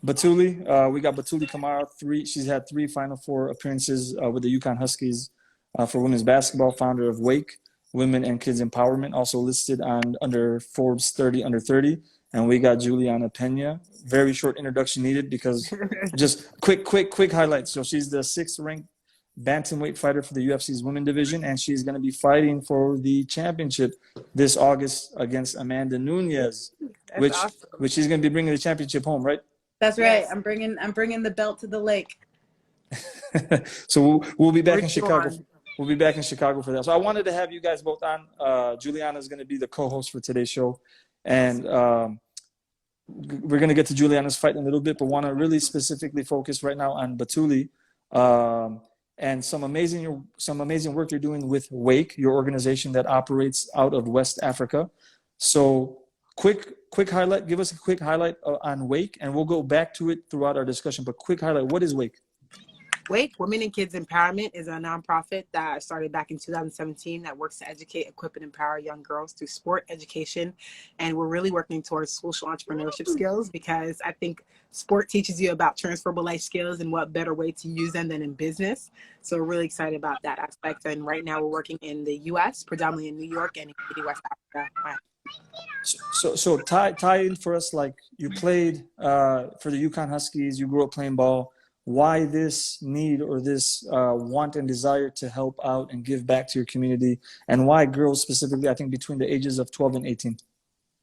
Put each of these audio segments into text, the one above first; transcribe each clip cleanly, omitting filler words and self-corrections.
Batouly, we got Batouly Camara. She's had three Final Four appearances with the UConn Huskies for women's basketball. Founder of WA.K.E, Women and Kids Empowerment, also listed on under Forbes 30 under 30. And we got Julianna Peña. Very short introduction needed because just quick highlights. So she's the sixth ranked bantamweight fighter for the UFC's women division, and she's going to be fighting for the championship this August against Amanda Nunes, That's awesome. which she's going to be bringing the championship home, right? That's right. I'm bringing the belt to the lake. So we'll be back in Chicago. We'll be back in Chicago for that. So I wanted to have you guys both on. Julianna is going to be the co-host for today's show, and we're going to get to Julianna's fight in a little bit, but want to really specifically focus right now on Batouly and some amazing work you're doing with W.A.K.E, your organization that operates out of West Africa. So quick highlight. Give us a quick highlight on W.A.K.E, and we'll go back to it throughout our discussion. But quick highlight. What is W.A.K.E? W.A.K.E, Women and Kids Empowerment, is a nonprofit that I started back in 2017 that works to educate, equip, and empower young girls through sport, education, and we're really working towards social entrepreneurship skills, because I think sport teaches you about transferable life skills and what better way to use them than in business. So we're really excited about that aspect, and right now we're working in the U.S., predominantly in New York and in West Africa. So tie in for us, like you played for the UConn Huskies, you grew up playing ball. Why this need or this want and desire to help out and give back to your community, and why girls specifically, I think between the ages of 12 and 18?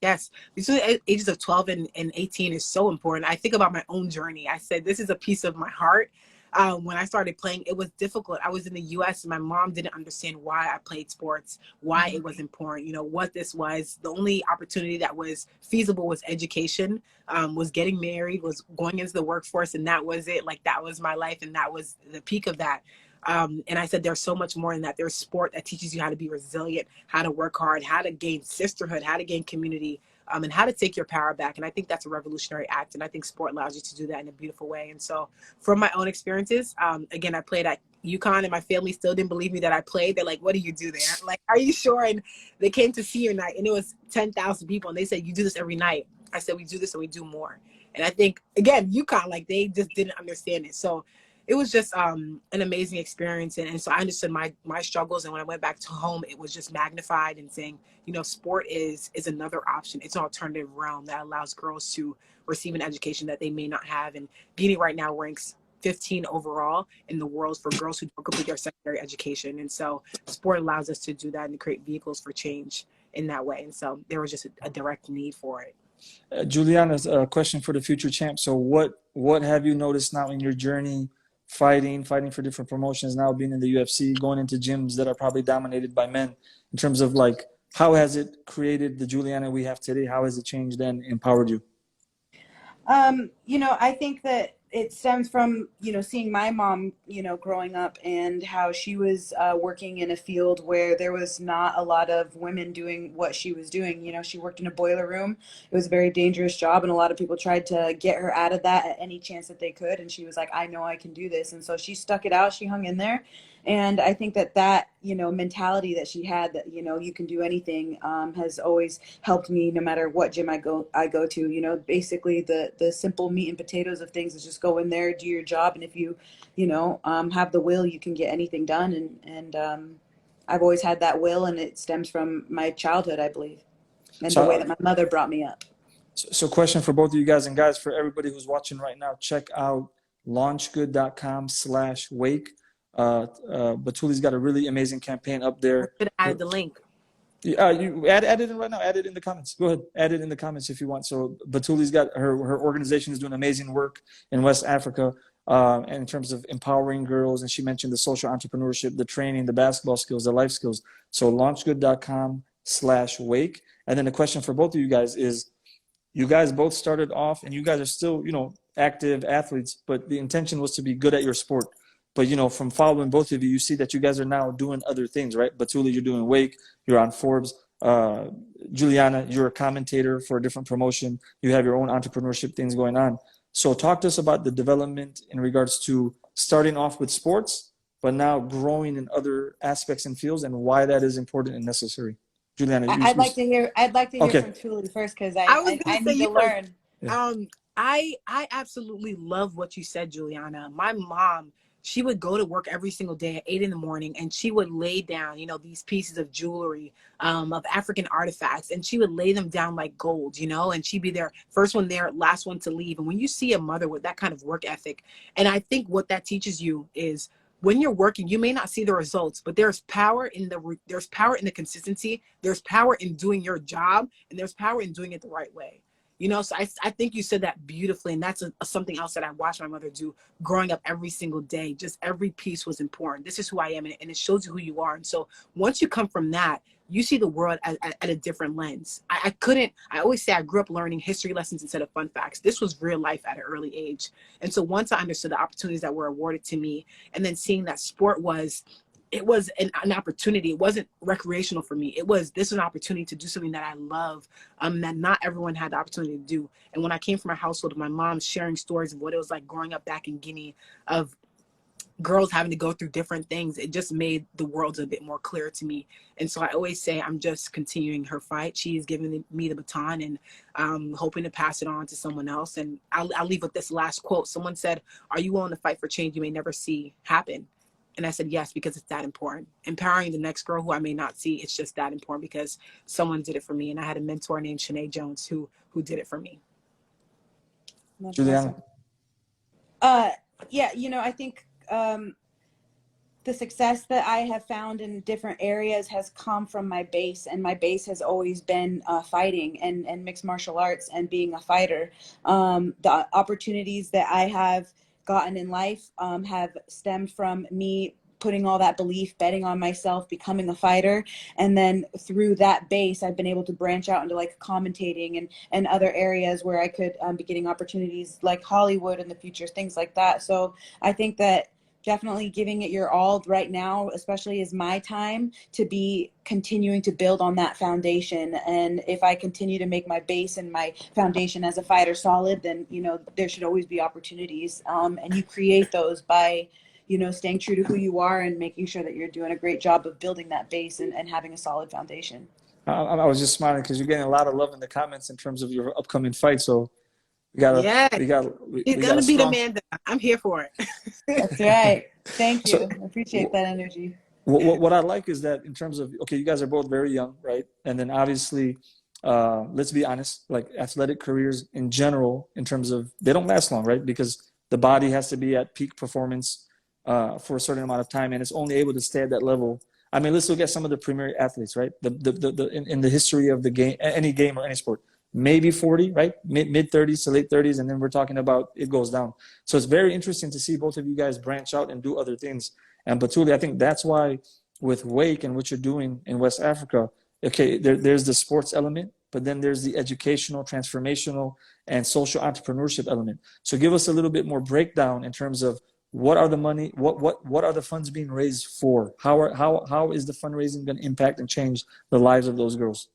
Yes, between the ages of 12 and 18 is so important. I think about my own journey. I said, this is a piece of my heart. When I started playing, it was difficult. I was in the U.S. and my mom didn't understand why I played sports, why it was important, you know, what this was. The only opportunity that was feasible was education, was getting married, was going into the workforce, and that was it. Like, that was my life, and that was the peak of that. And I said, there's so much more in that. There's sport that teaches you how to be resilient, how to work hard, how to gain sisterhood, how to gain community, and how to take your power back. And I think that's a revolutionary act. And I think sport allows you to do that in a beautiful way. And so from my own experiences, again, I played at UConn, and my family still didn't believe me that I played. They're like, what do you do there? Like, are you sure? And they came to senior night, and it was 10,000 people. And they said, you do this every night. I said, we do this and we do more. And I think, again, UConn, like, they just didn't understand it. So it was just an amazing experience. And so I understood my struggles. And when I went back to home, it was just magnified and saying, you know, sport is another option. It's an alternative realm that allows girls to receive an education that they may not have. And Beanie right now ranks 15 overall in the world for girls who don't complete their secondary education. And so sport allows us to do that and to create vehicles for change in that way. And so there was just a direct need for it. Julianna's a question for the future champ. So what have you noticed now in your journey fighting for different promotions, now being in the UFC, going into gyms that are probably dominated by men, in terms of like, how has it created the Julianna we have today? How has it changed and empowered you? You know, I think that it stems from, you know, seeing my mom, you know, growing up, and how she was working in a field where there was not a lot of women doing what she was doing. You know, she worked in a boiler room. It was a very dangerous job, and a lot of people tried to get her out of that at any chance that they could. And she was like, I know I can do this. And so she stuck it out. She hung in there. And I think that, you know, mentality that she had, that, you know, you can do anything, has always helped me no matter what gym I go to. You know, basically the simple meat and potatoes of things is just go in there, do your job. And if you know, have the will, you can get anything done. And I've always had that will, and it stems from my childhood, I believe, and the way that my mother brought me up. So question for both of you guys, and guys, for everybody who's watching right now, check out launchgood.com/W.A.K.E. Batouly's got a really amazing campaign up there. I should add the link. You add it in right now. Add it in the comments. Go ahead. Add it in the comments if you want. So Batouly's got her organization is doing amazing work in West Africa, and in terms of empowering girls. And she mentioned the social entrepreneurship, the training, the basketball skills, the life skills. So launchgood.com/W.A.K.E. And then the question for both of you guys is, you guys both started off, and you guys are still, you know, active athletes, but the intention was to be good at your sport. But, you know, from following both of you, you see that you guys are now doing other things, right? Batouly, you're doing W.A.K.E, you're on Forbes. Julianna, you're a commentator for a different promotion. You have your own entrepreneurship things going on. So talk to us about the development in regards to starting off with sports, but now growing in other aspects and fields, and why that is important and necessary. Julianna, I'd like to hear okay from Batouly first, because I need to learn. Yeah. I absolutely love what you said, Juliana. My mom, she would go to work every single day at 8 in the morning, and she would lay down, you know, these pieces of jewelry, of African artifacts, and she would lay them down like gold, you know, and she'd be there, first one there, last one to leave. And when you see a mother with that kind of work ethic, and I think what that teaches you is when you're working, you may not see the results, but there's power in the consistency, there's power in doing your job, and there's power in doing it the right way. You know, so I think you said that beautifully. And that's something else that I watched my mother do growing up every single day. Just every piece was important. This is who I am. And it shows you who you are. And so once you come from that, you see the world at a different lens. I always say I grew up learning history lessons instead of fun facts. This was real life at an early age. And so once I understood the opportunities that were awarded to me, and then seeing that sport was an opportunity. It wasn't recreational for me. This is an opportunity to do something that I love, that not everyone had the opportunity to do. And when I came from a household of my mom sharing stories of what it was like growing up back in Guinea, of girls having to go through different things, it just made the world a bit more clear to me. And so I always say I'm just continuing her fight. She's giving me the baton, and hoping to pass it on to someone else. And I'll leave with this last quote. Someone said, "Are you willing to fight for change you may never see happen?" And I said, yes, because it's that important. Empowering the next girl who I may not see, it's just that important because someone did it for me. And I had a mentor named Shanae Jones who did it for me. That's Julianna? awesome. Yeah, you know, I think the success that I have found in different areas has come from my base, and my base has always been fighting and mixed martial arts and being a fighter. The opportunities that I have gotten in life have stemmed from me putting all that belief, betting on myself, becoming a fighter. And then through that base, I've been able to branch out into like commentating and other areas where I could be getting opportunities like Hollywood in the future, things like that. So I think that definitely giving it your all right now, especially is my time to be continuing to build on that foundation. And if I continue to make my base and my foundation as a fighter solid, then, you know, there should always be opportunities. And you create those by, you know, staying true to who you are and making sure that you're doing a great job of building that base and having a solid foundation. I was just smiling because you're getting a lot of love in the comments in terms of your upcoming fight. So we got He's gonna beat Amanda. I'm here for it. That's right. Thank you. So, I appreciate that energy. what I like is that in terms of, okay, you guys are both very young, right? And then obviously, let's be honest, like athletic careers in general, in terms of, they don't last long, right? Because the body has to be at peak performance for a certain amount of time, and it's only able to stay at that level. I mean, let's look at some of the premier athletes, right? In the history of the game, any game or any sport, maybe 40, right? Mid 30s to late 30s, and then we're talking about it goes down. So it's very interesting to see both of you guys branch out and do other things. And Batouly, I think that's why with W.A.K.E and what you're doing in West Africa, okay, there's the sports element, but then there's the educational, transformational, and social entrepreneurship element. So give us a little bit more breakdown in terms of what are the money, what are the funds being raised for? How is the fundraising going to impact and change the lives of those girls?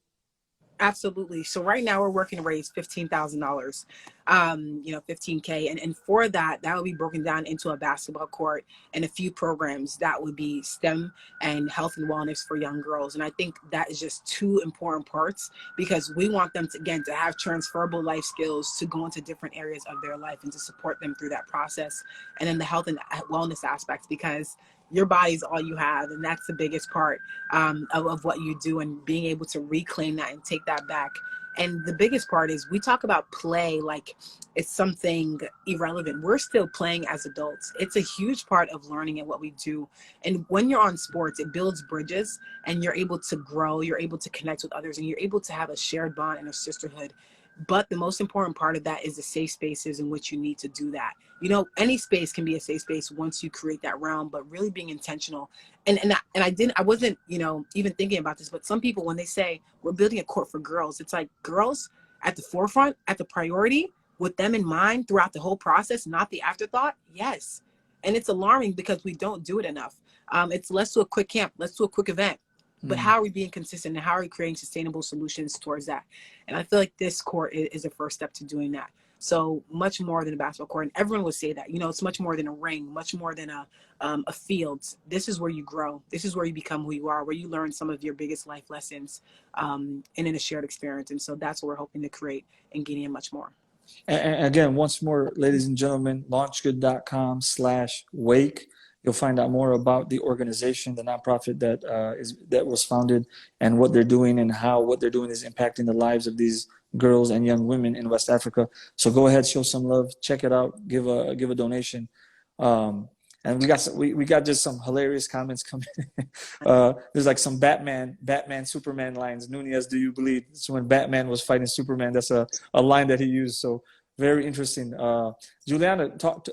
Absolutely. So right now we're working to raise $15,000, $15K. And for that will be broken down into a basketball court and a few programs that would be STEM and health and wellness for young girls. And I think that is just two important parts because we want them to, again, to have transferable life skills to go into different areas of their life and to support them through that process. And then the health and wellness aspects, because your body is all you have, and that's the biggest part of what you do, and being able to reclaim that and take that back. And the biggest part is we talk about play like it's something irrelevant. We're still playing as adults. It's a huge part of learning and what we do. And when you're on sports, it builds bridges, and you're able to grow, you're able to connect with others, and you're able to have a shared bond and a sisterhood. But the most important part of that is the safe spaces in which you need to do that. You know, any space can be a safe space once you create that realm, but really being intentional. I wasn't, even thinking about this, but some people, when they say we're building a court for girls, it's like girls at the forefront, at the priority, with them in mind throughout the whole process, not the afterthought. Yes. And it's alarming because we don't do it enough. It's let's do a quick camp. Let's do a quick event. But how are we being consistent, and how are we creating sustainable solutions towards that? And I feel like this court is a first step to doing that. So much more than a basketball court. And everyone would say that, it's much more than a ring, much more than a field. This is where you grow. This is where you become who you are, where you learn some of your biggest life lessons and in a shared experience. And so that's what we're hoping to create in Guinea and much more. And again, once more, ladies and gentlemen, launchgood.com/wake. You'll find out more about the organization, the nonprofit that was founded, and what they're doing, and how what they're doing is impacting the lives of these girls and young women in West Africa. So go ahead, show some love, check it out, give a donation. And we got just some hilarious comments coming. There's like some Batman, Superman lines. Nunez, do you believe? So when Batman was fighting Superman, that's a line that he used. So very interesting. Julianna, talk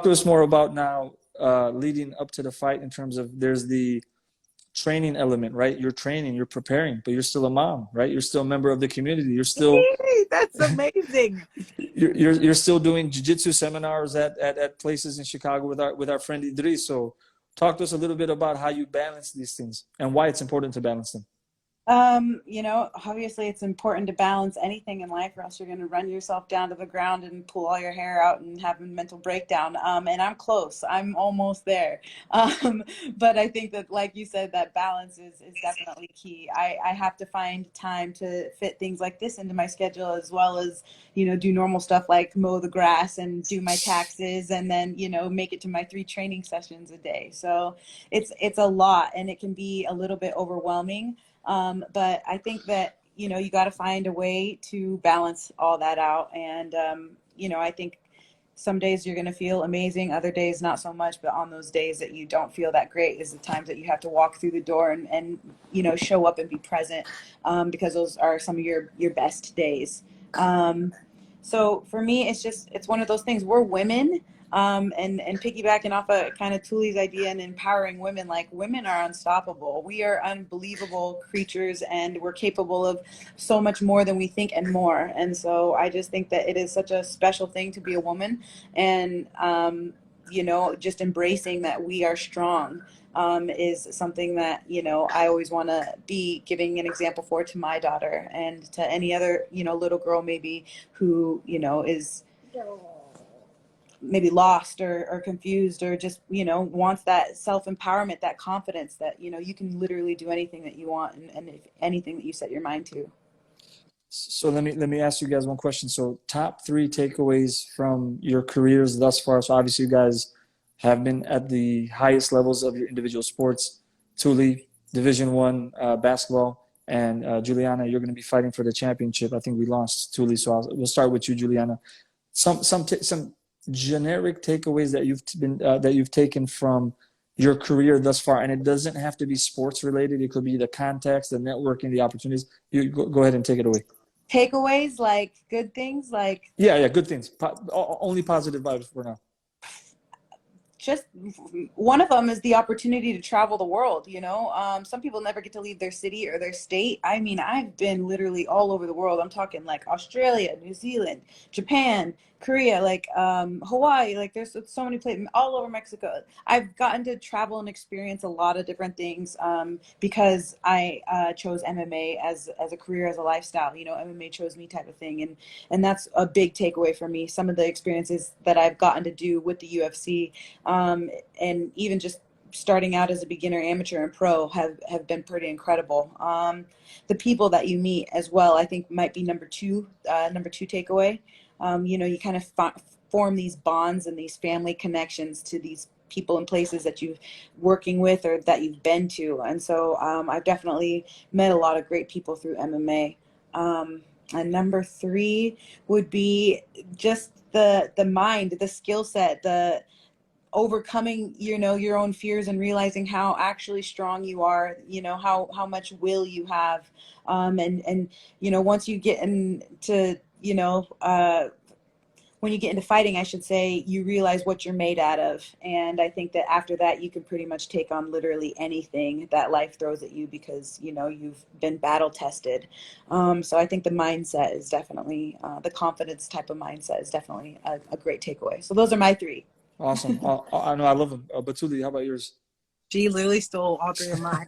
to us more about now leading up to the fight in terms of there's the training element, right? You're training, you're preparing, but you're still a mom, right? You're still a member of the community. You're still that's amazing. You're still doing jiu-jitsu seminars at places in Chicago with our friend Idris. So talk to us a little bit about how you balance these things and why it's important to balance them. You know, obviously it's important to balance anything in life, or else you're going to run yourself down to the ground and pull all your hair out and have a mental breakdown. And I'm close. I'm almost there. But I think that, like you said, that balance is definitely key. I have to find time to fit things like this into my schedule, as well as, you know, do normal stuff like mow the grass and do my taxes, and then, you know, make it to my 3 training sessions a day. So it's a lot, and it can be a little bit overwhelming. But I think that, you know, you got to find a way to balance all that out. And, you know, I think some days you're going to feel amazing, other days not so much. But on those days that you don't feel that great is the times that you have to walk through the door and you know, show up and be present, because those are some of your best days. So for me, it's one of those things. We're women. And piggybacking off of kind of Tuli's idea and empowering women, like, women are unstoppable. We are unbelievable creatures, and we're capable of so much more than we think, and more. And so I just think that it is such a special thing to be a woman, and, you know, just embracing that we are strong, is something that, you know, I always want to be giving an example for to my daughter, and to any other, you know, little girl maybe who, you know, is maybe lost or confused, or just, you know, wants that self-empowerment, that confidence that, you know, you can literally do anything that you want, and if anything that you set your mind to. So let me ask you guys one question. So top 3 takeaways from your careers thus far. So obviously you guys have been at the highest levels of your individual sports. Tuli, Division I basketball, and Julianna, you're going to be fighting for the championship. I think we lost Tuli, so we'll start with you, Julianna. Some generic takeaways that you've taken from your career thus far, and it doesn't have to be sports related. It could be the contacts, the networking, the opportunities. You go ahead and take it away. Takeaways, like good things, like good things. Only positive vibes for now. just one of them is the opportunity to travel the world. You know, some people never get to leave their city or their state. I mean, I've been literally all over the world. I'm talking like Australia, New Zealand, Japan, Korea, like Hawaii. Like, there's so many places all over Mexico. I've gotten to travel and experience a lot of different things, because I chose MMA as a career, as a lifestyle. You know, MMA chose me, type of thing, and that's a big takeaway for me. Some of the experiences that I've gotten to do with the UFC, and even just starting out as a beginner, amateur, and pro have been pretty incredible. The people that you meet as well, I think, might be number two takeaway. You know, you kind of form these bonds and these family connections to these people and places that you've working with or that you've been to. And so I've definitely met a lot of great people through MMA. And number 3 would be just the mind, the skill set, the overcoming, you know, your own fears, and realizing how actually strong you are, you know, how much will you have. And, you know, once you get into, you know, when you get into fighting, I should say, you realize what you're made out of. And I think that after that, you can pretty much take on literally anything that life throws at you, because, you know, you've been battle tested. So I think the mindset is definitely, the confidence type of mindset is definitely a great takeaway. So those are my 3. Awesome. I know, I love them. Batouly, how about yours? She literally stole all 3 of mine.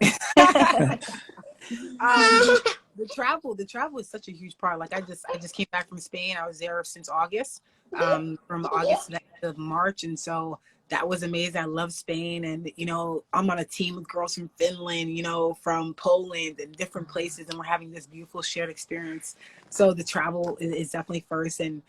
the travel is such a huge part. Like I just came back from Spain. I was there since August, from August to the end of March, and so that was amazing. I love Spain, and I'm on a team with girls from Finland, from Poland and different places, and we're having this beautiful shared experience. So the travel is definitely first. And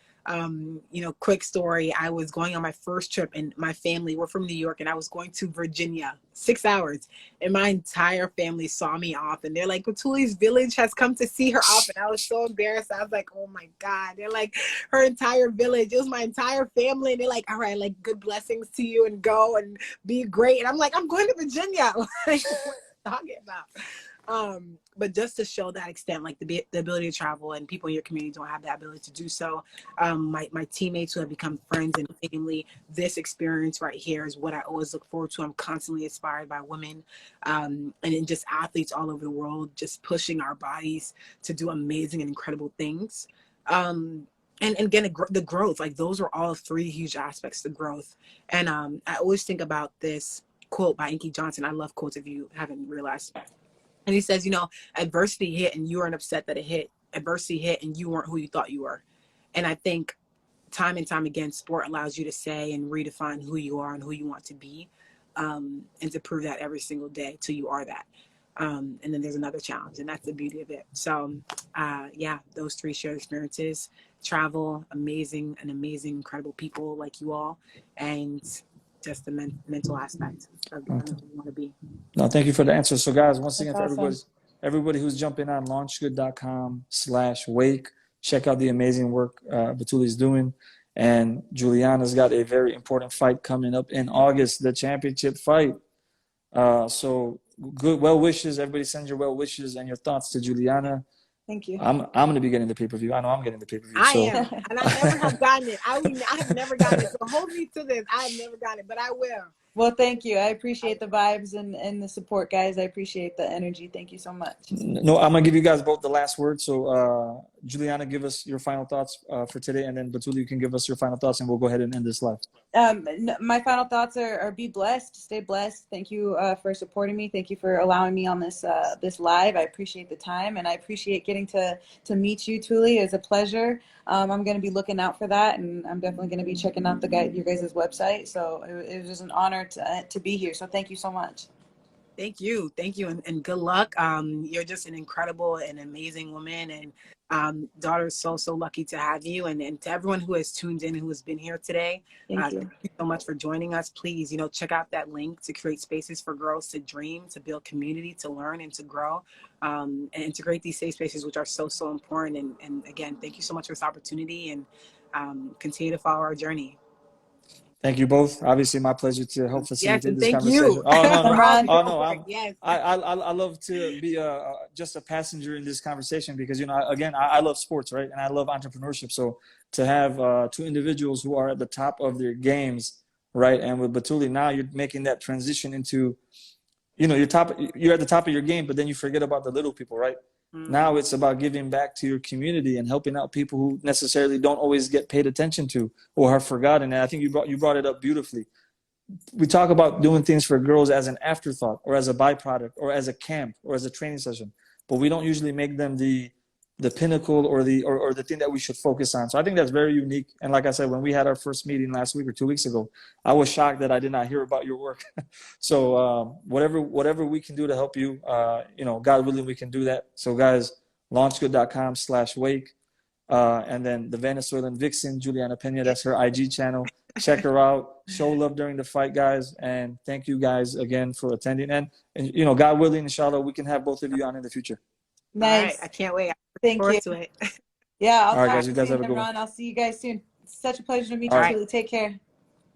quick story, I was going on my first trip, and my family, we're from New York, and I was going to Virginia, 6 hours, and my entire family saw me off, and they're like, Batouly's village has come to see her off, and I was so embarrassed. I was like, oh my God. They're like, her entire village, it was my entire family, and they're like, all right, like, good blessings to you, and go and be great. And I'm like, I'm going to Virginia. Like, what are you talking about? But just to show that extent, like the ability to travel, and people in your community don't have that ability to do so. My teammates who have become friends and family, this experience right here is what I always look forward to. I'm constantly inspired by women, and then just athletes all over the world, just pushing our bodies to do amazing and incredible things. And again, the growth, like those are all three huge aspects, the growth. And I always think about this quote by Inky Johnson. I love quotes if you haven't realized. And he says, adversity hit and you weren't upset that it hit. Adversity hit and you weren't who you thought you were. And I think time and time again, sport allows you to say and redefine who you are and who you want to be, and to prove that every single day till you are that. And then there's another challenge, and that's the beauty of it. So, those three shared experiences, travel, amazing, incredible people like you all, and just the mental aspect of who you want to be. No, thank you for the answer. So guys, once again, That's for awesome. everybody who's jumping on launchgood.com/wake, check out the amazing work Batouly's doing. And Julianna's got a very important fight coming up in August, the championship fight. So good, well wishes. Everybody send your well wishes and your thoughts to Julianna. Thank you. I'm going to be getting the pay-per-view. I know I'm getting the pay-per-view. I am, and I never have gotten it. I have never gotten it. So hold me to this. I have never gotten it, but I will. Well, thank you. I appreciate the vibes and the support, guys. I appreciate the energy. Thank you so much. No, I'm going to give you guys both the last word. So Julianna, give us your final thoughts for today, and then Batouly, you can give us your final thoughts, and we'll go ahead and end this live. My final thoughts are be blessed, stay blessed. Thank you for supporting me. Thank you for allowing me on this this live. I appreciate the time, and I appreciate getting to meet you, Touly. It's a pleasure. I'm going to be looking out for that, and I'm definitely going to be checking out your guys' website. So it was just an honor to be here. So thank you so much. Thank you, and good luck. You're just an incredible and amazing woman, and daughter is so lucky to have you. And to everyone who has tuned in and who has been here today, Thank you. Thank you so much for joining us. Please, check out that link to create spaces for girls to dream, to build community, to learn, and to grow, and integrate these safe spaces, which are so important. And again, thank you so much for this opportunity, and continue to follow our journey. Thank you both. Obviously, my pleasure to help facilitate this thank conversation. you. Oh Ron. no! Yes. I love to be just a passenger in this conversation because I love sports, right, and I love entrepreneurship. So to have two individuals who are at the top of their games, right, and with Batouly now you're making that transition into, you're at the top of your game, but then you forget about the little people, right? Now it's about giving back to your community and helping out people who necessarily don't always get paid attention to or have forgotten. And I think you brought it up beautifully. We talk about doing things for girls as an afterthought or as a byproduct or as a camp or as a training session, but we don't usually make them the pinnacle or the thing that we should focus on. So I think that's very unique. And like I said, when we had our first meeting last week or 2 weeks ago, I was shocked that I did not hear about your work. So whatever we can do to help you, God willing, we can do that. So guys, launchgood.com/wake. And then the Venezuelan vixen, Julianna Peña, that's her IG channel. Check her out. Show love during the fight, guys. And thank you guys again for attending. And God willing, inshallah, we can have both of you on in the future. Nice. All right. I can't wait. Thank you. To it. Yeah. All right, guys. You guys have a good one. I'll see you guys soon. Such a pleasure to meet All you. right. Touly. Take care.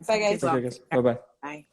Bye, guys. Okay, guys. Bye-bye. Bye.